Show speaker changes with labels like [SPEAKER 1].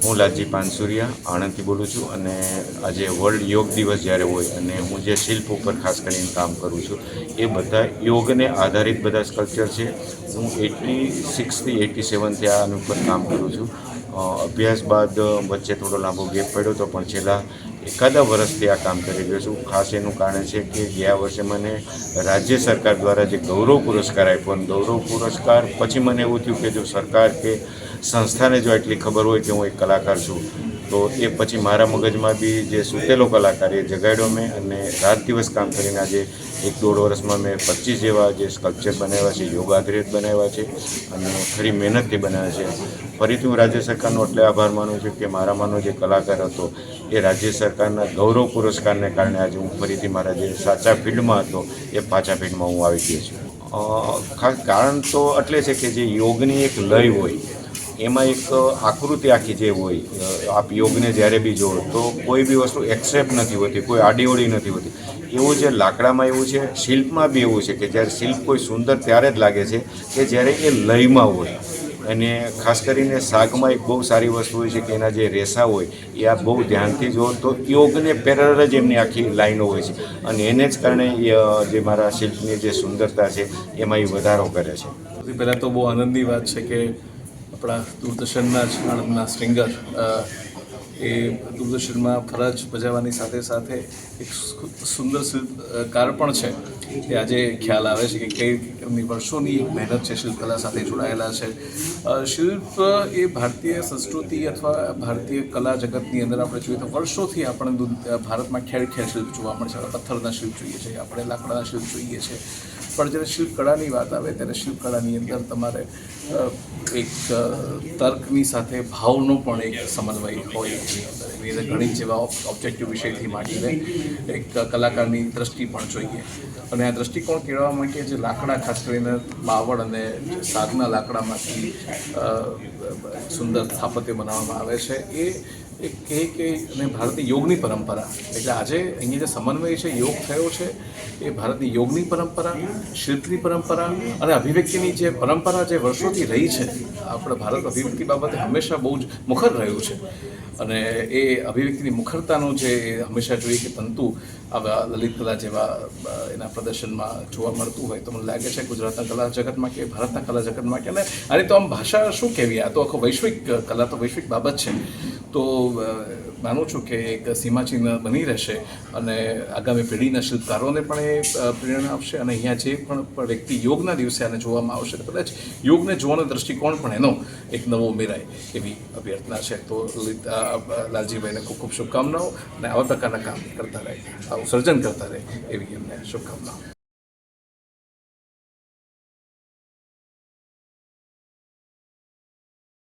[SPEAKER 1] હું લાલજી પાનસુરિયા આણંદથી બોલું છું અને આજે વર્લ્ડ યોગ દિવસ જ્યારે હોય અને હું જે શિલ્પ ઉપર ખાસ કરીને કામ કરું છું એ બધા યોગને આધારિત બધા સ્કલ્પચર છે. હું 86થી 87થી આની ઉપર કામ કરું છું. અભ્યાસ બાદ વચ્ચે થોડો લાંબો ગેપ પડ્યો હતો, પણ છેલ્લા એકાદા વર્ષથી આ કામ કરી રહ્યો છું. ખાસ એનું કારણ છે કે ગયા વર્ષે મને રાજ્ય સરકાર દ્વારા જે ગૌરવ પુરસ્કાર આપ્યો, અને ગૌરવ પુરસ્કાર પછી મને એવું થયું કે જો સરકાર કે સંસ્થાને જો એટલી ખબર હોય કે હું એક કલાકાર છું, તો એ પછી મારા મગજમાં બી જે સૂતેલો કલાકાર એ જગાડ્યો મેં, અને રાત દિવસ કામ કરીને આજે 1-1.5 વર્ષમાં મેં 25 જેવા જે સ્કલ્પચર બનાવ્યા છે, યોગ આધારિત બનાવ્યા છે અને ખરી મહેનતથી બનાવ્યા છે. ફરીથી હું રાજ્ય સરકારનો એટલે આભાર માનું છું કે મારામાંનો જે કલાકાર હતો એ રાજ્ય સરકારના ગૌરવ પુરસ્કારને કારણે આજે હું ફરીથી મારા જે સાચા ફિલ્ડમાં હતો એ પાછા ફિલ્ડમાં હું આવી ગયો છું. ખાસ કારણ તો એટલે છે કે જે યોગની એક લય હોય, એમાં એક આકૃતિ આખી જે હોય, આપ યોગને જ્યારે બી જુઓ તો કોઈ બી વસ્તુ એક્સેપ્ટ નથી હોતી, કોઈ આડીઓડી નથી હોતી. એવું છે લાકડામાં, એવું છે શિલ્પમાં બી એવું છે કે જ્યારે શિલ્પ કોઈ સુંદર ત્યારે જ લાગે છે કે જ્યારે એ લયમાં હોય. અને ખાસ કરીને શાકમાં એક બહુ સારી વસ્તુ હોય છે કે એના જે રેસા હોય એ આપ બહુ ધ્યાનથી જુઓ તો યોગને પેરેલલ જ એમની આખી લાઈનો હોય છે, અને એને જ કારણે જે મારા શિલ્પની જે સુંદરતા છે એમાં એ વધારો કરે છે.
[SPEAKER 2] સૌથી પહેલાં તો બહુ આનંદની વાત છે કે આપણા દૂરદર્શનના જ આણંદના સ્ટ્રિંગર એ દૂરદર્શનમાં ફરજ બજાવવાની સાથે સાથે એક સુંદર શિલ્પકાર પણ છે. એ આજે ખ્યાલ આવે છે કે કઈ એમની વર્ષોની એક મહેનત છે શિલ્પકલા સાથે જોડાયેલા છે. શિલ્પ એ ભારતીય સંસ્કૃતિ અથવા ભારતીય કલા જગતની અંદર આપણે જોઈએ તો વર્ષોથી આપણે ભારતમાં ખેર શિલ્પ જોવા મળે છે. આપણે પથ્થરના શિલ્પ જોઈએ છે, આપણે લાકડાના શિલ્પ જોઈએ છે, પણ જ્યારે શિલ્પકળાની વાત આવે ત્યારે શિલ્પકળાની અંદર તમારે એક તર્કની સાથે ભાવનો પણ એક સમન્વય હોય. એની અંદર ગણિત જેવા ઓબ્જેક્ટિવ વિષયથી માંડીને એક કલાકારની દ્રષ્ટિ પણ જોઈએ, અને આ દૃષ્ટિકોણ કેળવવા માટે જે લાકડા, ખાસ કરીને બાવળ અને સાગના લાકડામાંથી સુંદર સ્થાપત્ય બનાવવામાં આવે છે, એ કે અને ભારતીય યોગની પરંપરા, એટલે આજે અહીંયા જે સમન્વય છે, યોગ થયો છે, એ ભારતની યોગની પરંપરા, શિલ્પની પરંપરા અને અભિવ્યક્તિની જે પરંપરા જે વર્ષોથી રહી છે. આપણે ભારત અભિવ્યક્તિ બાબતે હંમેશા બહુ જ મુખર રહ્યું છે, અને એ અભિવ્યક્તિની મુખરતાનું જે હંમેશા જોઈએ કે તંતુ આવા લલિત કલા જેવા એના પ્રદર્શનમાં જોવા મળતું હોય, તો મને લાગે છે ગુજરાતના કલા જગતમાં કે ભારતના કલા જગતમાં કે અને તો આમ ભાષા શું કહેવી, આ તો આખો વૈશ્વિક કલા તો વૈશ્વિક બાબત છે. તો માનું છું કે એક સીમાચિહ્ન બની રહેશે અને આગામી પેઢીના શિલ્પકારોને પણ એ પ્રેરણા આપશે, અને અહીંયા જે પણ વ્યક્તિ યોગના દિવસે આને જોવામાં આવશે તો કદાચ યોગને જોવાનો દ્રષ્ટિકોણ પણ એનો એક નવો ઉમેરાય એવી અભ્યર્થના છે. તો લાલજીભાઈને ખૂબ ખૂબ શુભકામનાઓ, અને આવા પ્રકારના કામ કરતા રહે, આવું સર્જન કરતા રહે એવી એમને શુભકામનાઓ.